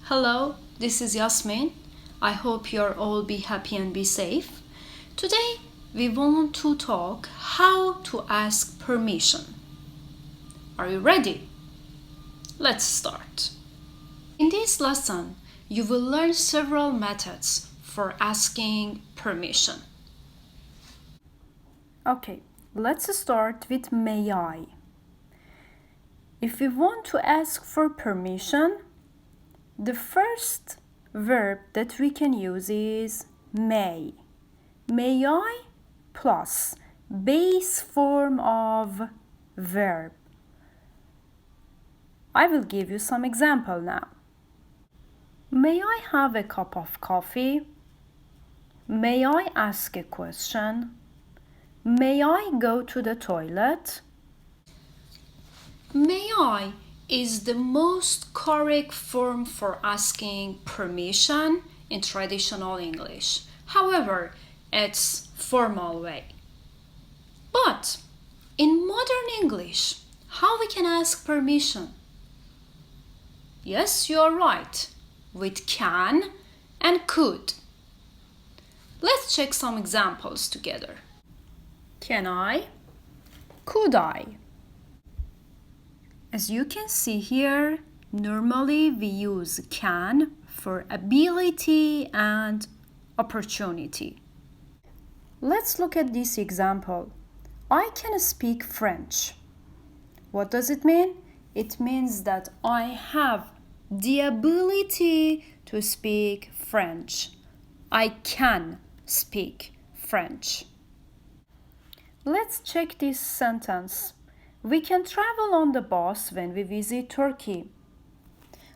Hello, this is Yasmin. I hope you're all be happy and be safe. Today we want to talk how to ask permission. Are you ready? Let's start. In this lesson, you will learn several methods for asking permission. Okay, let's start with may I. If we want to ask for permission, the first verb that we can use is may. May I plus base form of verb. I will give you some example now. May I have a cup of coffee? May I ask a question? May I go to the toilet? May I is the most correct form for asking permission in traditional English. However, it's formal way. But in modern English, how we can ask permission? Yes, you're right, with can and could. Let's check some examples together. Can I? Could I? As you can see here, normally we use can for ability and opportunity. Let's look at this example. I can speak French. What does it mean? It means that I have the ability to speak French. I can speak French. Let's check this sentence. We can travel on the bus when we visit Turkey.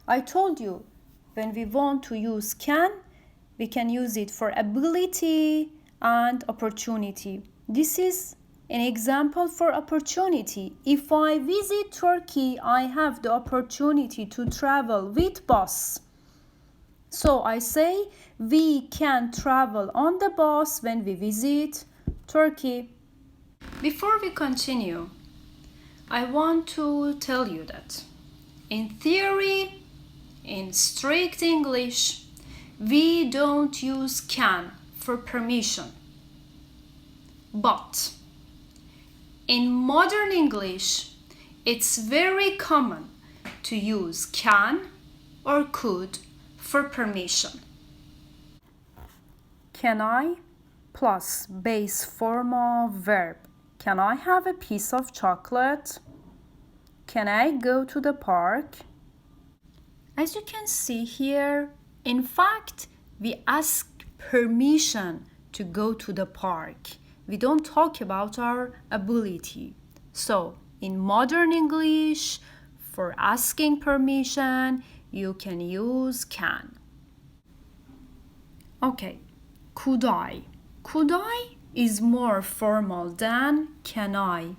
I told you, when we want to use can, we can use it for ability and opportunity. This is an example for opportunity. If I visit Turkey, I have the opportunity to travel with bus. So I say, we can travel on the bus when we visit Turkey. Before we continue, I want to tell you that in theory, in strict English, we don't use can for permission. But in modern English, it's very common to use can or could for permission. Can I plus base form of verb. Can I have a piece of chocolate? Can I go to the park? As you can see here, in fact, we ask permission to go to the park. We don't talk about our ability. So, in modern English, for asking permission, you can use can. Okay, could I? Could I is more formal than can I,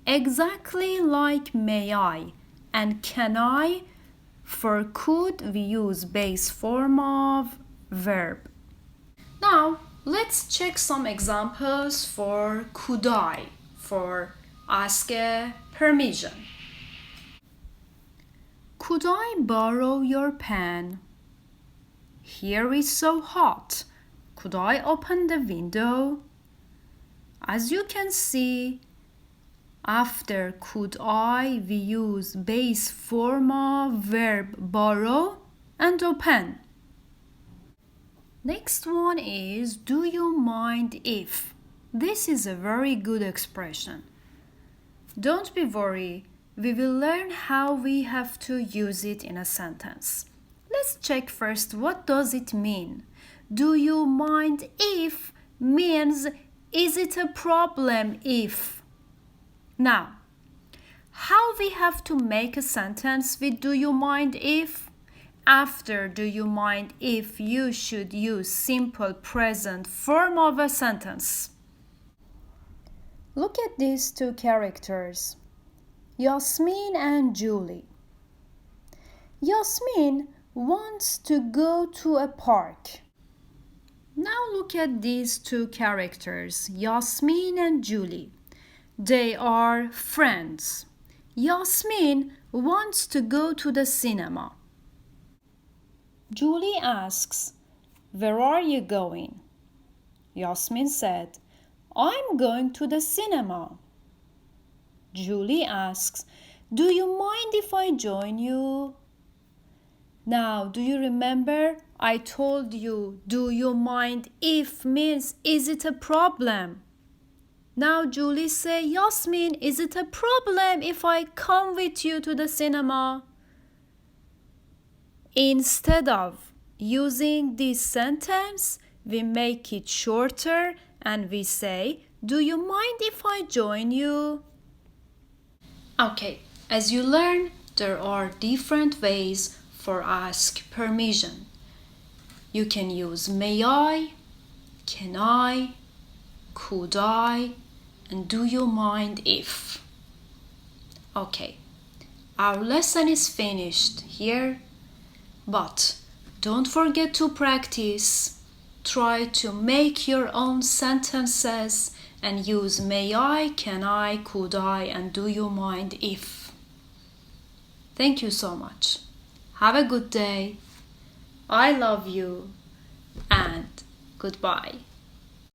exactly like may I, and can I for could we use base form of verb. Now let's check some examples for could I, for ask a permission. Could I borrow your pen? Here is so hot. Could I open the window? As you can see, after could I, we use base form of verb borrow and open. Next one is do you mind if? This is a very good expression. Don't be worried, we will learn how we have to use it in a sentence. Let's check first what does it mean. Do you mind if means is it a problem if? Now, how we have to make a sentence with do you mind if? After do you mind if, you should use simple present form of a sentence. Look at these two characters, Yasmin and Julie. Yasmin wants to go to a park. Now look at these two characters, Yasmin and Julie. They are friends. Yasmin wants to go to the cinema. Julie asks, "Where are you going?" Yasmin said, "I'm going to the cinema." Julie asks, "Do you mind if I join you?" Now, do you remember I told you, do you mind if means is it a problem? Now Julie say, "Yasmin, is it a problem if I come with you to the cinema?" Instead of using this sentence, we make it shorter and we say, "Do you mind if I join you?" Okay, as you learn, there are different ways for ask permission. You can use may I, can I, could I, and do you mind if. Okay, our lesson is finished here, but don't forget to practice. Try to make your own sentences and use may I, can I, could I, and do you mind if. Thank you so much. Have a good day. I love you and goodbye.